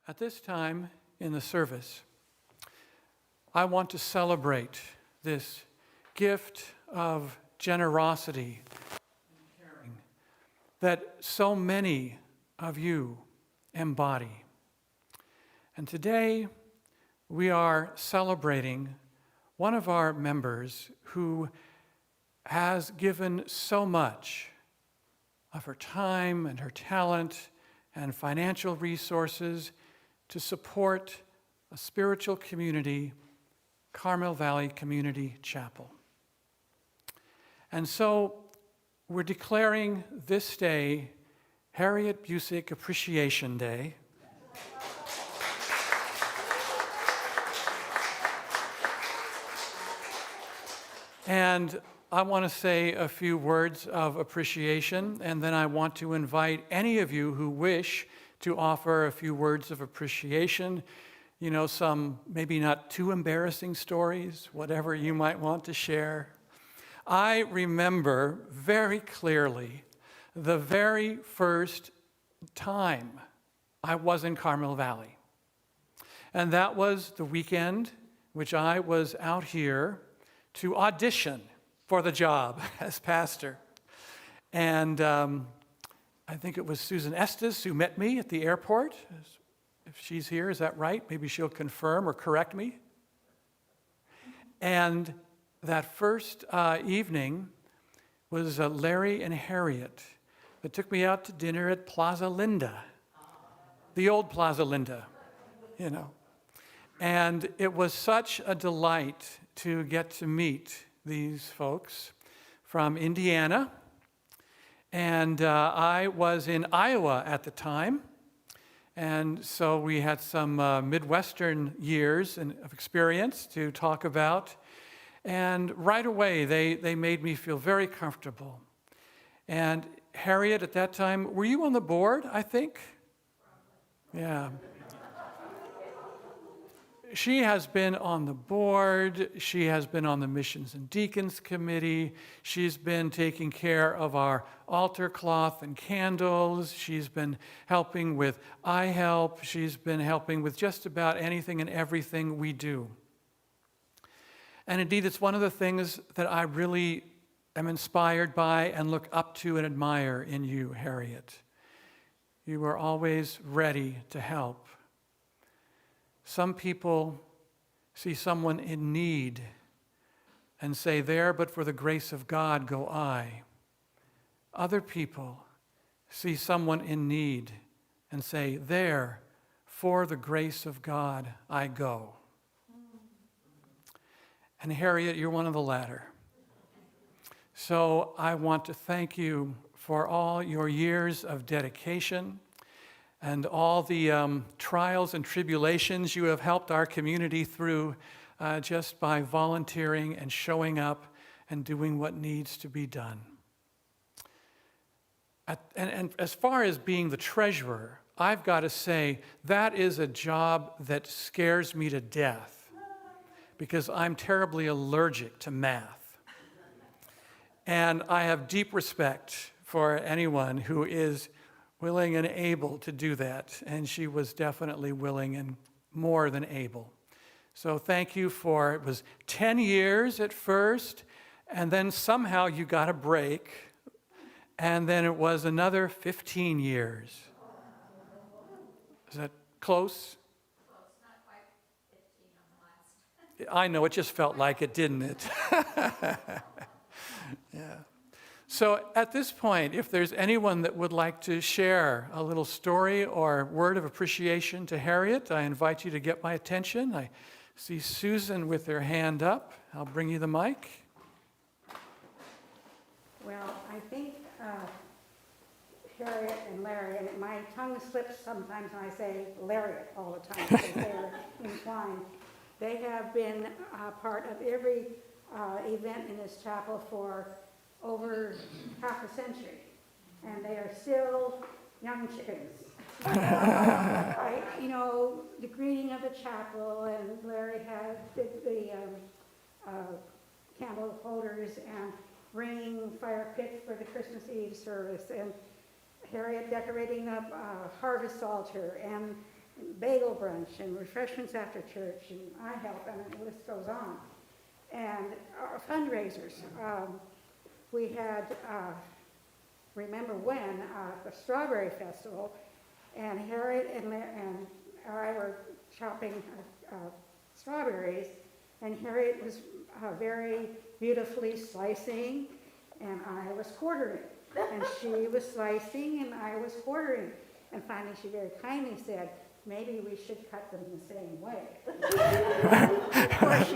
At this time in the service, I want to celebrate this gift of generosity and caring that so many of you embody. And today we are celebrating one of our members who has given so much of her time and her talent and financial resources to support a spiritual community, Carmel Valley Community Chapel. And so we're declaring this day Harriet Busick Appreciation Day. And I want to say a few words of appreciation, and then I want to invite any of you who wish to offer a few words of appreciation, some maybe not too embarrassing stories, whatever you might want to share. I remember very clearly the very first time I was in Carmel Valley. And that was the weekend which I was out here to audition for the job as pastor. And I think it was Susan Estes who met me at the airport. If she's here, is that right? Maybe she'll confirm or correct me. And that first evening was Larry and Harriet that took me out to dinner at Plaza Linda, the old Plaza Linda, And it was such a delight to get to meet these folks from Indiana. And I was in Iowa at the time. And so we had some Midwestern years of experience to talk about. And right away, they made me feel very comfortable. And Harriet, at that time, were you on the board, I think? Yeah. She has been on the board. She has been on the Missions and Deacons Committee. She's been taking care of our altar cloth and candles. She's been helping with iHelp. She's been helping with just about anything and everything we do. And indeed, it's one of the things that I really am inspired by and look up to and admire in you, Harriet. You are always ready to help. Some people see someone in need and say, "There, but for the grace of God, go I." Other people see someone in need and say, "There, for the grace of God, I go." And Harriet, you're one of the latter. So I want to thank you for all your years of dedication and all the trials and tribulations you have helped our community through just by volunteering and showing up and doing what needs to be done. And as far as being the treasurer, I've got to say that is a job that scares me to death because I'm terribly allergic to math. And I have deep respect for anyone who is willing and able to do that, and she was definitely willing and more than able. So thank you it was 10 years at first, and then somehow you got a break, and then it was another 15 years. Is that close? Well, it's not quite 15 on the last. I know, it just felt like it, didn't it? Yeah. So at this point, if there's anyone that would like to share a little story or word of appreciation to Harriet, I invite you to get my attention. I see Susan with her hand up. I'll bring you the mic. Well, I think Harriet and Larry, and my tongue slips sometimes when I say Lariat all the time because they're entwined. They have been part of every event in this chapel for over half a century, and they are still young chickens. The greeting of the chapel, and Larry had the candle holders and ringing fire pits for the Christmas Eve service, and Harriet decorating the harvest altar, and bagel brunch and refreshments after church and eye health, and the list goes on. And our fundraisers, we had, remember when, the Strawberry Festival, and Harriet and I were chopping strawberries, and Harriet was very beautifully slicing, and I was quartering. And she was slicing, and I was quartering. And finally, she very kindly said, maybe we should cut them the same way. Of course,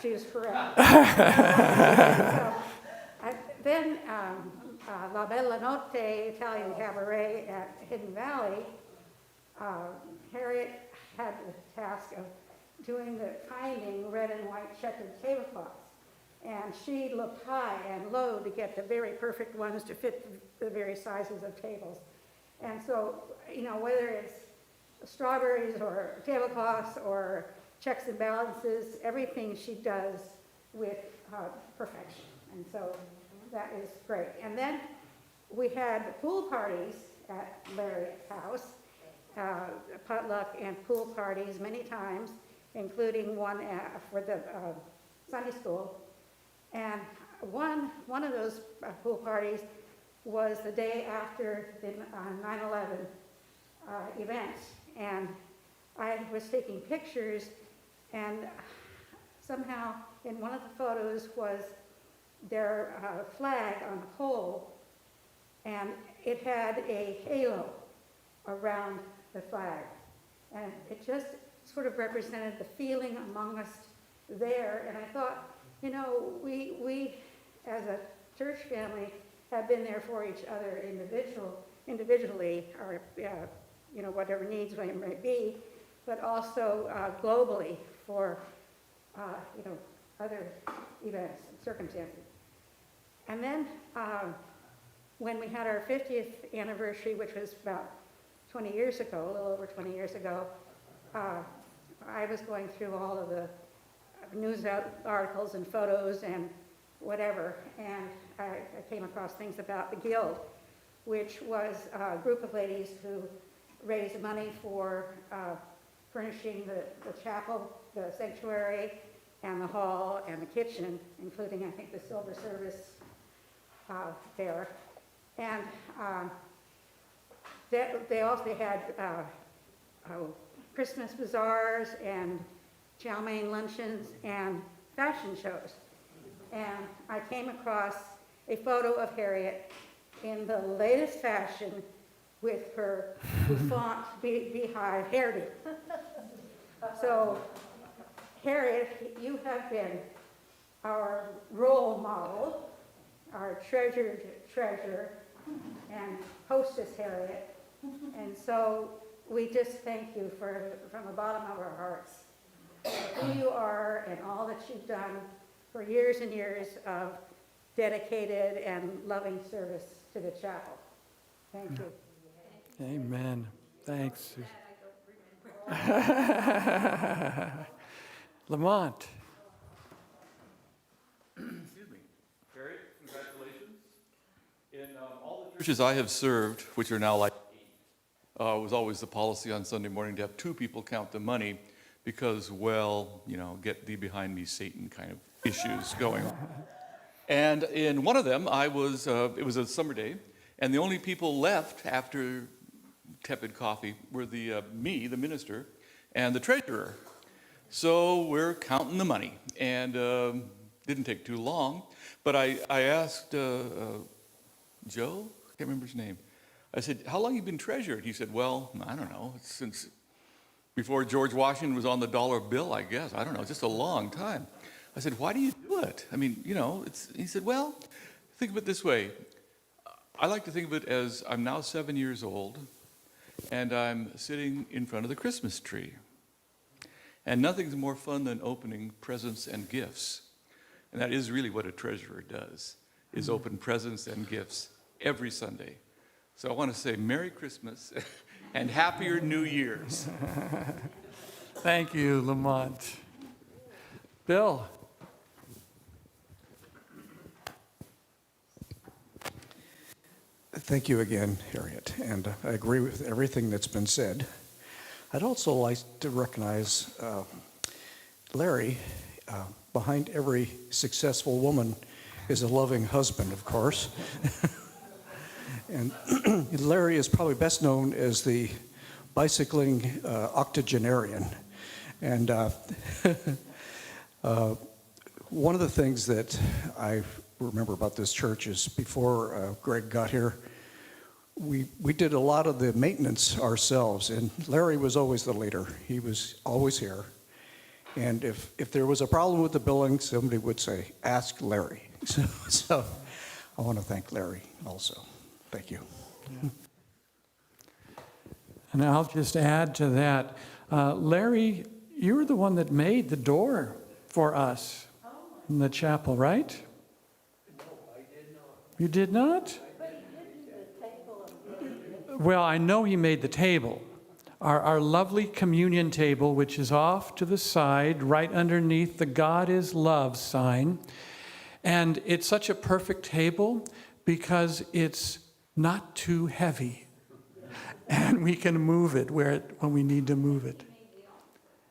she was correct. Then La Bella Notte Italian Cabaret at Hidden Valley, Harriet had the task of doing the kinding red and white checkered tablecloths. And she looked high and low to get the very perfect ones to fit the various sizes of tables. And so, you know, whether it's strawberries or tablecloths or checks and balances, everything she does with perfection. And so that is great. And then we had pool parties at Larry's house, potluck and pool parties many times, including one for the Sunday school. And one of those pool parties was the day after the 9/11 event. And I was taking pictures, and somehow in one of the photos was their flag on a pole, and it had a halo around the flag. And it just sort of represented the feeling among us there. And I thought, you know, we as a church family have been there for each other individually, or you know, whatever needs there may be, but also globally for you know, other events and circumstances. And then when we had our 50th anniversary, which was about 20 years ago, a little over 20 years ago, I was going through all of the news articles and photos and whatever, and I came across things about the Guild, which was a group of ladies who raised money for furnishing the chapel, the sanctuary, and the hall, and the kitchen, including, I think, the silver service there. And they also had Christmas bazaars and chow mein luncheons and fashion shows. And I came across a photo of Harriet in the latest fashion with her bouffant beehive hairdo. So, Harriet, you have been our role model, our treasured treasure, and hostess Harriet. And so we just thank you from the bottom of our hearts for who you are and all that you've done for years and years of dedicated and loving service to the chapel. Thank you. Amen. Thanks. Lamont. Excuse me. Harriet, congratulations. In all the churches I have served, which are now like 8, it was always the policy on Sunday morning to have 2 people count the money because, well, you know, get thee behind me, Satan kind of issues going on. And in one of them, it was a summer day, and the only people left after tepid coffee were me, the minister, and the treasurer. So we're counting the money, and didn't take too long. But I asked Joe, I can't remember his name. I said, how long have you been treasurer? He said, well, I don't know, since before George Washington was on the dollar bill, I guess. I don't know, just a long time. I said, why do you do it? I mean, you know, he said, well, think of it this way. I like to think of it as I'm now 7 years old, and I'm sitting in front of the Christmas tree. And nothing's more fun than opening presents and gifts. And that is really what a treasurer does, is open presents and gifts every Sunday. So I want to say Merry Christmas and Happier New Years. Thank you, Lamont. Bill. Thank you again, Harriet, and I agree with everything that's been said. I'd also like to recognize Larry. Behind every successful woman is a loving husband, of course. And Larry is probably best known as the bicycling octogenarian. And one of the things that I remember about this church is before Greg got here, we did a lot of the maintenance ourselves, and Larry was always the leader. He was always here. And if there was a problem with the building, somebody would say, ask Larry. So I want to thank Larry also. Thank you. And I'll just add to that, Larry, you were the one that made the door for us in the chapel, right? No, I did not. You did not? Well, I know he made the table. Our lovely communion table, which is off to the side, right underneath the God is Love sign. And it's such a perfect table because it's not too heavy. And we can move it when we need to move it.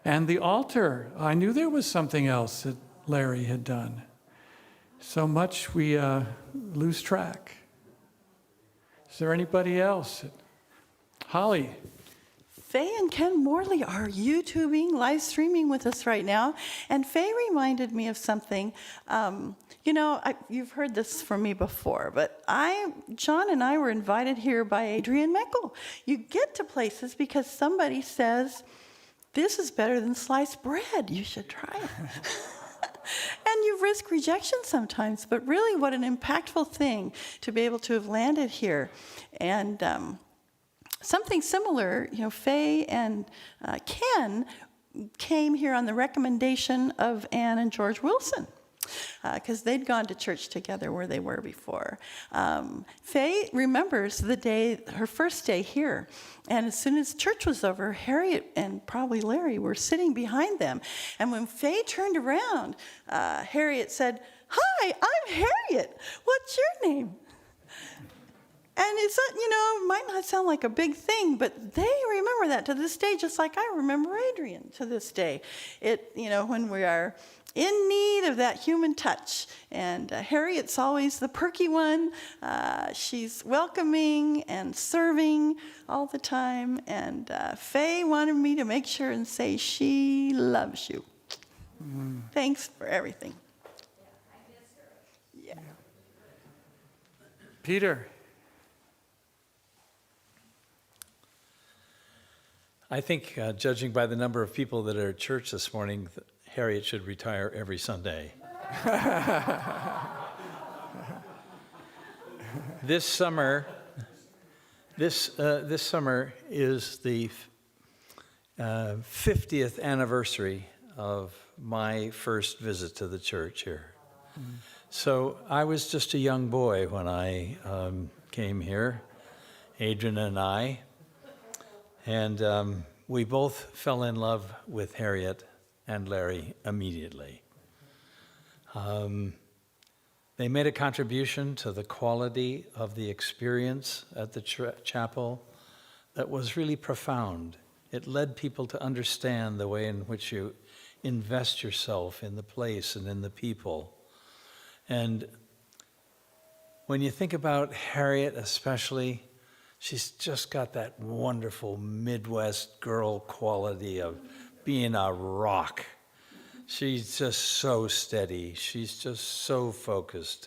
And the altar, I knew there was something else that Larry had done. So much we lose track. Is there anybody else? Holly. Faye and Ken Morley are YouTubing, live streaming with us right now. And Faye reminded me of something. You've heard this from me before, but John and I were invited here by Adrian Meckel. You get to places because somebody says, this is better than sliced bread. You should try it. And you risk rejection sometimes, but really what an impactful thing to be able to have landed here. And something similar, Faye and Ken came here on the recommendation of Ann and George Wilson, because they'd gone to church together where they were before. Faye remembers the day, her first day here, and as soon as church was over, Harriet and probably Larry were sitting behind them. And when Faye turned around, Harriet said, "Hi, I'm Harriet. What's your name?" And it's, might not sound like a big thing, but they remember that to this day, just like I remember Adrian to this day. When we are in need of that human touch. And Harriet's always the perky one. She's welcoming and serving all the time. And Faye wanted me to make sure and say she loves you. Thanks for everything. Yeah. Peter. I think, judging by the number of people that are at church this morning, Harriet should retire every Sunday. This summer is the 50th anniversary of my first visit to the church here. So I was just a young boy when I came here, Adrian and I. And we both fell in love with Harriet and Larry immediately. They made a contribution to the quality of the experience at the chapel that was really profound. It led people to understand the way in which you invest yourself in the place and in the people. And when you think about Harriet especially, she's just got that wonderful Midwest girl quality of being a rock. She's just so steady. She's just so focused.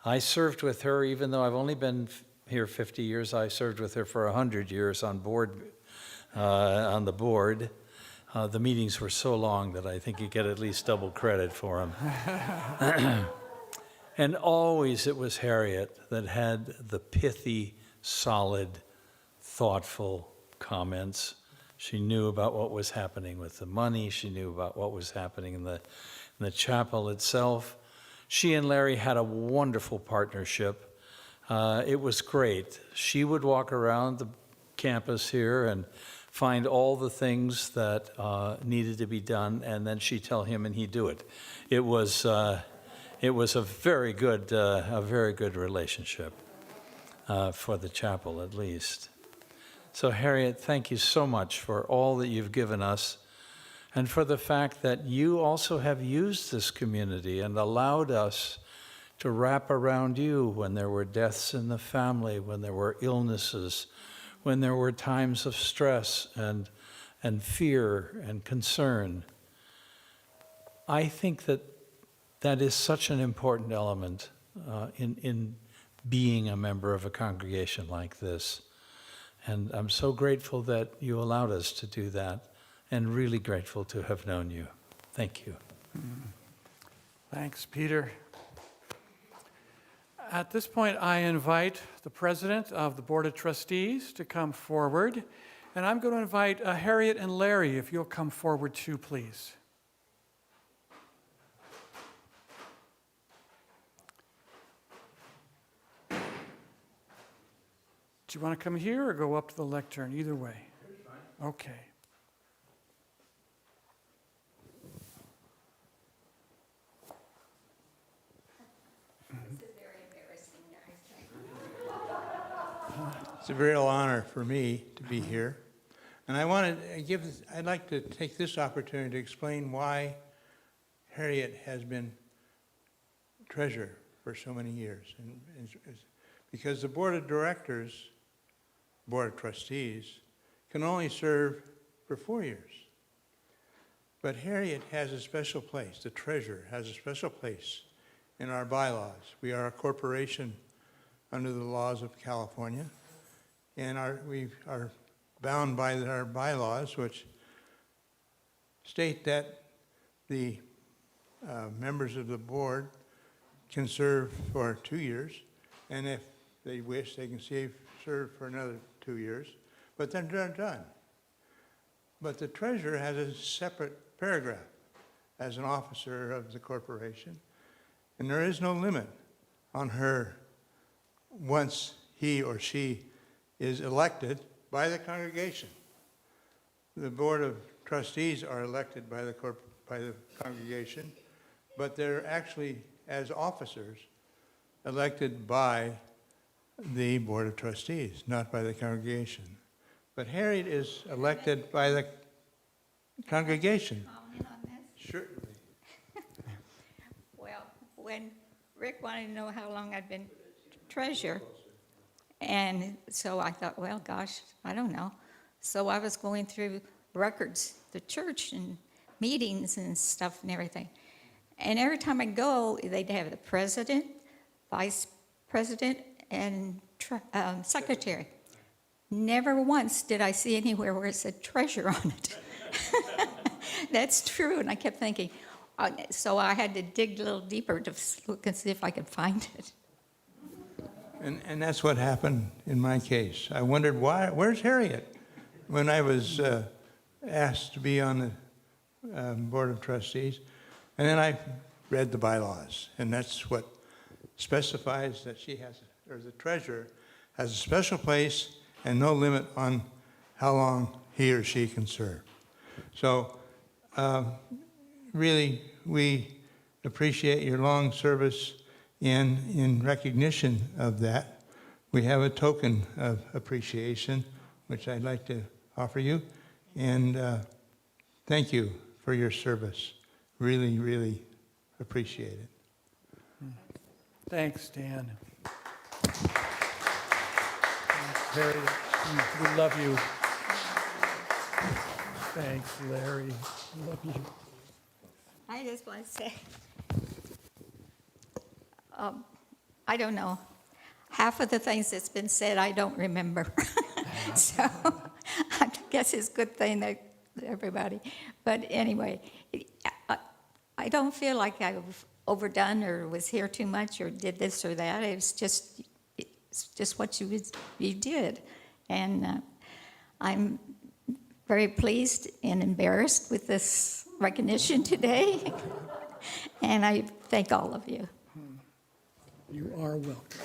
I served with her, even though I've only been here 50 years, I served with her for 100 years on the board. The meetings were so long that I think you get at least double credit for them. And always it was Harriet that had the pithy, solid, thoughtful comments. She knew about what was happening with the money. She knew about what was happening in the chapel itself. She and Larry had a wonderful partnership. It was great. She would walk around the campus here and find all the things that needed to be done, and then she'd tell him and he'd do it. It was a very good relationship for the chapel, at least. So Harriet, thank you so much for all that you've given us and for the fact that you also have used this community and allowed us to wrap around you when there were deaths in the family, when there were illnesses, when there were times of stress and fear and concern. I think that is such an important element in being a member of a congregation like this. And I'm so grateful that you allowed us to do that, and really grateful to have known you. Thank you. Thanks, Peter. At this point, I invite the president of the Board of Trustees to come forward, and I'm going to invite Harriet and Larry, if you'll come forward too, please. Do you want to come here or go up to the lectern? Either way. Okay. This is very embarrassing, guys. It's a real honor for me to be here. And I'd like to take this opportunity to explain why Harriet has been treasurer for so many years. Because the board of directors, board of trustees, can only serve for 4 years. But Harriet has a special place, the treasurer has a special place in our bylaws. We are a corporation under the laws of California, and we are bound by our bylaws, which state that the members of the board can serve for 2 years, and if they wish, they can serve for another 2 years, but then they're done. But the treasurer has a separate paragraph as an officer of the corporation, and there is no limit on her once he or she is elected by the congregation. The board of trustees are elected by the congregation, but they're actually, as officers, elected by the board of trustees, not by the congregation. But Harriet is elected by the congregation. Comment on this? Certainly. Well, when Rick wanted to know how long I'd been treasurer, and so I thought, well, gosh, I don't know. So I was going through records, the church and meetings and stuff and everything. And every time I go, they'd have the president, vice president, and secretary. Never once did I see anywhere where it said treasurer on it. That's true, and I kept thinking, so I had to dig a little deeper to look and see if I could find it. And that's what happened in my case. I wondered, where's Harriet? When I was asked to be on the board of trustees. And then I read the bylaws, and that's what specifies that she has, or the treasurer has a special place and no limit on how long he or she can serve. So really, we appreciate your long service, and in recognition of that, we have a token of appreciation, which I'd like to offer you. And thank you for your service. Really, really appreciate it. Thanks, Dan. Harriet, we love you. Thanks, Larry. Love you. I just want to say, I don't know. Half of the things that's been said, I don't remember. So I guess it's a good thing that everybody. But anyway, I don't feel like I've overdone or was here too much or did this or that. It's just what you did. And I'm very pleased and embarrassed with this recognition today. And I thank all of you. You are welcome.